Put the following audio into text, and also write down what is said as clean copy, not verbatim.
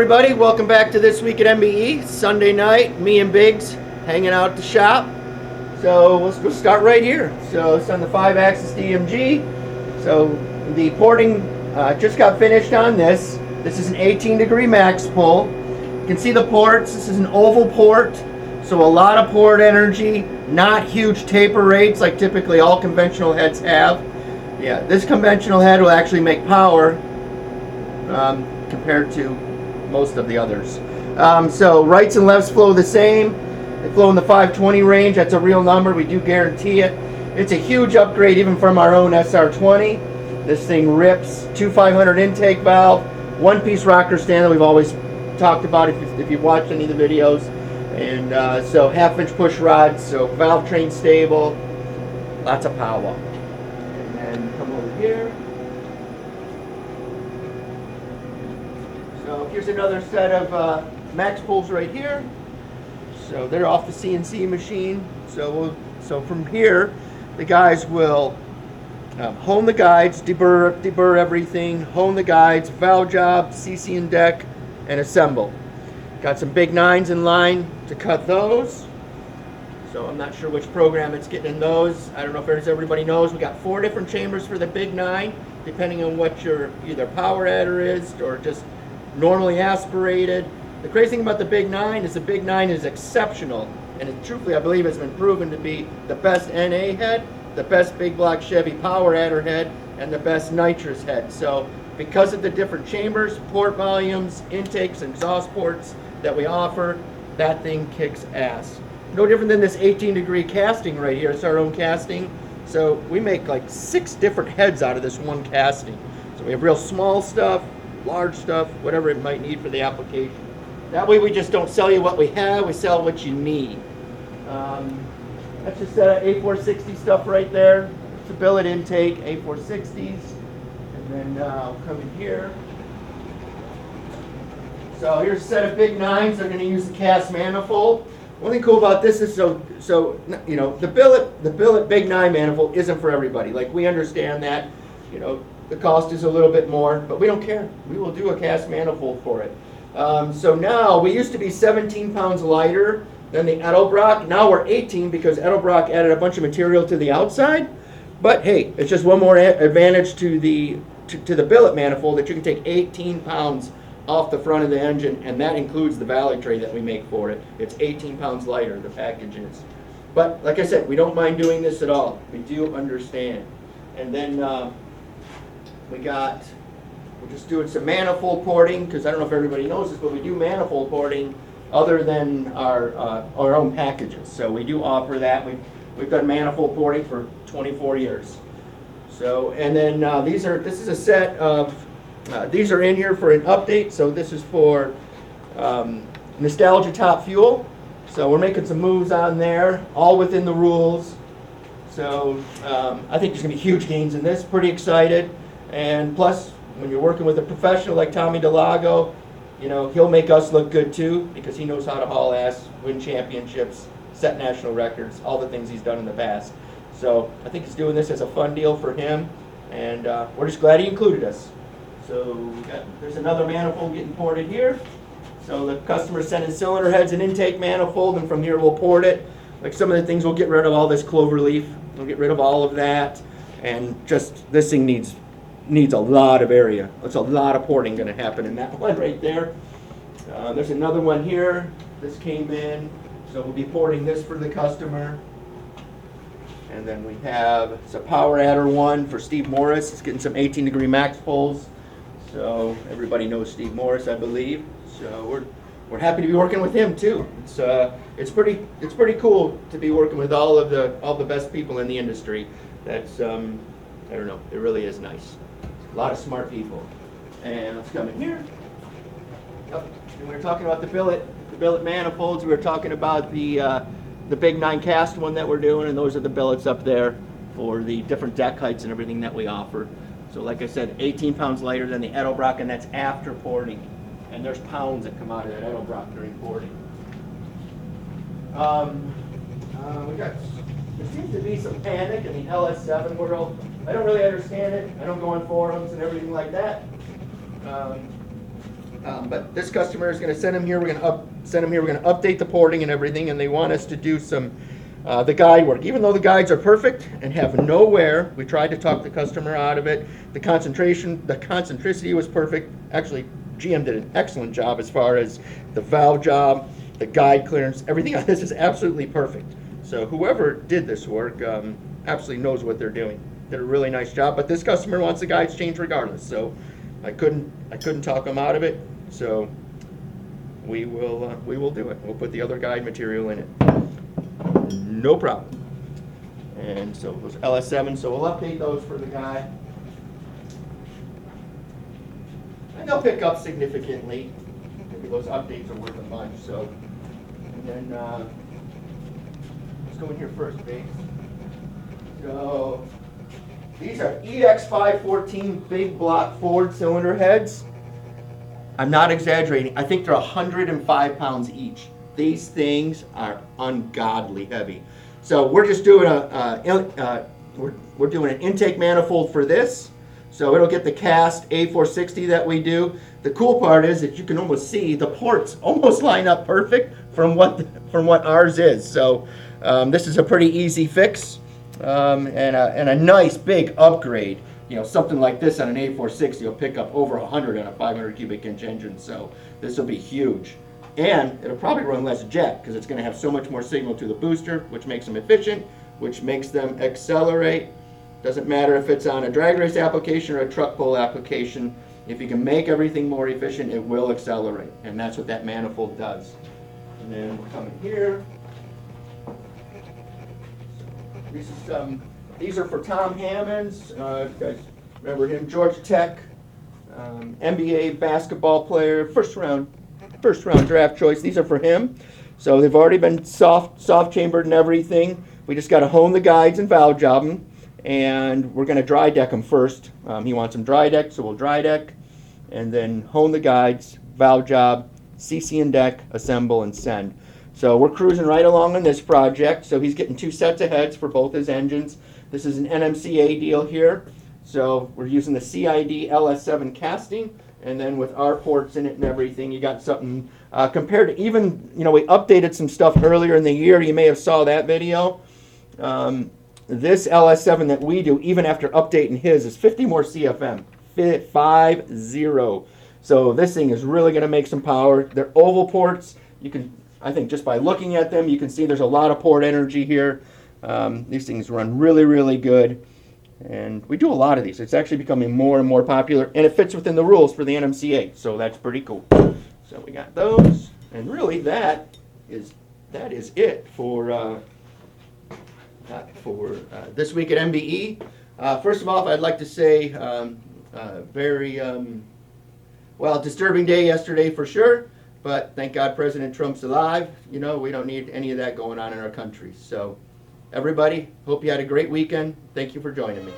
everybody, welcome back to This Week at MBE. Sunday night, me and Biggs hanging out at the shop. So we'll start right here. So it's on the 5-axis DMG. So the porting just got finished on this. This is an 18-degree max pull. You can see the ports. This is an oval port, so a lot of port energy, not huge taper rates like typically all conventional heads have. Yeah, this conventional head will actually make power compared to most of the others. So rights and lefts flow the same. They flow in the 520 range. That's a real number. We do guarantee it. It's a huge upgrade even from our own SR20. This thing rips. 2 500 intake valve, one-piece rocker stand that we've always talked about if you've watched any of the videos. And so half-inch push rods, so valve train stable, lots of power. And then come over here. So here's another set of max pulls right here. So they're off the CNC machine. So from here, the guys will hone the guides, deburr everything, hone the guides, valve job, CC and deck, and assemble. Got some big 9s in line to cut those. So I'm not sure which program it's getting in those. I don't know if everybody knows. We got 4 different chambers for the big 9, depending on what your either power adder is or just normally aspirated. The crazy thing about the big 9 is the big 9 is exceptional, and truthfully I believe it's been proven to be the best NA head, the best big block Chevy power adder head, and the best nitrous head. So because of the different chambers, port volumes, intakes, and exhaust ports that we offer, that thing kicks ass. No different than this 18-degree casting right here. It's our own casting. So we make like 6 different heads out of this one casting. So we have real small stuff, large stuff, whatever it might need for the application. That way we just don't sell you what we have, we sell what you need. That's just A460 stuff right there. It's a billet intake, A460s. And then I'll come in here. So here's a set of big 9s. They're going to use the cast manifold. One thing cool about this is so you know, the billet big 9 manifold isn't for everybody. Like, we understand that, you know, the cost is a little bit more, but we don't care. We will do a cast manifold for it. So now, we used to be 17 pounds lighter than the Edelbrock. Now we're 18 because Edelbrock added a bunch of material to the outside. But hey, it's just one more advantage to the billet manifold, that you can take 18 pounds off the front of the engine, and that includes the valley tray that we make for it. It's 18 pounds lighter, the package is. But like I said, we don't mind doing this at all. We do understand. And then we're just doing some manifold porting, because I don't know if everybody knows this, but we do manifold porting other than our own packages. So we do offer that. We've done manifold porting for 24 years. So, and then this is a set of, these are in here for an update. So this is for Nostalgia Top Fuel. So we're making some moves on there, all within the rules. So I think there's going to be huge gains in this. Pretty excited. And plus, when you're working with a professional like Tommy DeLago, you know, he'll make us look good too, because he knows how to haul ass, win championships, set national records, all the things he's done in the past. So I think he's doing this as a fun deal for him, and we're just glad he included us. So there's another manifold getting ported here. So the customer's sending cylinder heads and intake manifold, and from here we'll port it. Like some of the things, we'll get rid of all this clover leaf. We'll get rid of all of that, and just this thing needs a lot of area. There's a lot of porting going to happen in that one right there. There's another one here. This came in, so we'll be porting this for the customer. And then we have, it's a power adder one for Steve Morris. It's getting some 18-degree max pulls. So everybody knows Steve Morris, I believe. So we're happy to be working with him too. It's pretty cool to be working with all the best people in the industry. That's I don't know, it really is nice. A lot of smart people. And let's come in here. Oh, and we were talking about the billet manifolds. We were talking about the big 9 cast one that we're doing, and those are the billets up there for the different deck heights and everything that we offer. So like I said, 18 pounds lighter than the Edelbrock, and that's after porting. And there's pounds that come out of that Edelbrock during porting. There seems to be some panic in the LS7 world. I don't really understand it. I don't go on forums and everything like that. But this customer is going to send them here. We're going to send them here. We're going to update the porting and everything, and they want us to do some the guide work. Even though the guides are perfect and have no wear, we tried to talk the customer out of it. The concentricity was perfect. Actually, GM did an excellent job as far as the valve job, the guide clearance, everything on this is absolutely perfect. So whoever did this work absolutely knows what they're doing. Did a really nice job. But this customer wants the guides changed regardless. So I couldn't talk them out of it. So we will do it. We'll put the other guide material in it. No problem. And so those LS7, so we'll update those for the guy. And they'll pick up significantly. Maybe those updates are worth a bunch. So, and then let's go in here first, babe. So these are EX514 big block Ford cylinder heads. I'm not exaggerating. I think they're 105 pounds each. These things are ungodly heavy. So we're just doing we're doing an intake manifold for this. So it'll get the cast A460 that we do. The cool part is that you can almost see the ports almost line up perfect from what ours is. So this is a pretty easy fix and a nice big upgrade. You know, something like this on an A460 will pick up over 100 on a 500 cubic inch engine. So this will be huge. And it'll probably run less jet because it's going to have so much more signal to the booster, which makes them efficient, which makes them accelerate. Doesn't matter if it's on a drag race application or a truck pull application. If you can make everything more efficient, it will accelerate. And that's what that manifold does. And then we're coming here. These are for Tom Hammond's. You guys remember him? Georgia Tech, MBE basketball player, first round draft choice. These are for him. So they've already been soft chambered and everything. We just got to hone the guides and valve job them, and we're going to dry deck them first. He wants them dry decked, so we'll dry deck, and then hone the guides, valve job, CC and deck, assemble, and send. So we're cruising right along on this project. So he's getting 2 sets of heads for both his engines. This is an NMCA deal here. So we're using the CID LS7 casting, and then with our ports in it and everything, you got something compared to even, you know, we updated some stuff earlier in the year. You may have saw that video. This LS7 that we do, even after updating his, is 50 more CFM. 50. So this thing is really going to make some power. They're oval ports. You can, I think just by looking at them, you can see there's a lot of port energy here. These things run really, really good. And we do a lot of these. It's actually becoming more and more popular, and it fits within the rules for the NMCA, so that's pretty cool. So we got those, and really that is it for this week at MBE. First of all, I'd like to say very well, disturbing day yesterday for sure, but thank God President Trump's alive. You know, we don't need any of that going on in our country. So everybody, hope you had a great weekend. Thank you for joining me.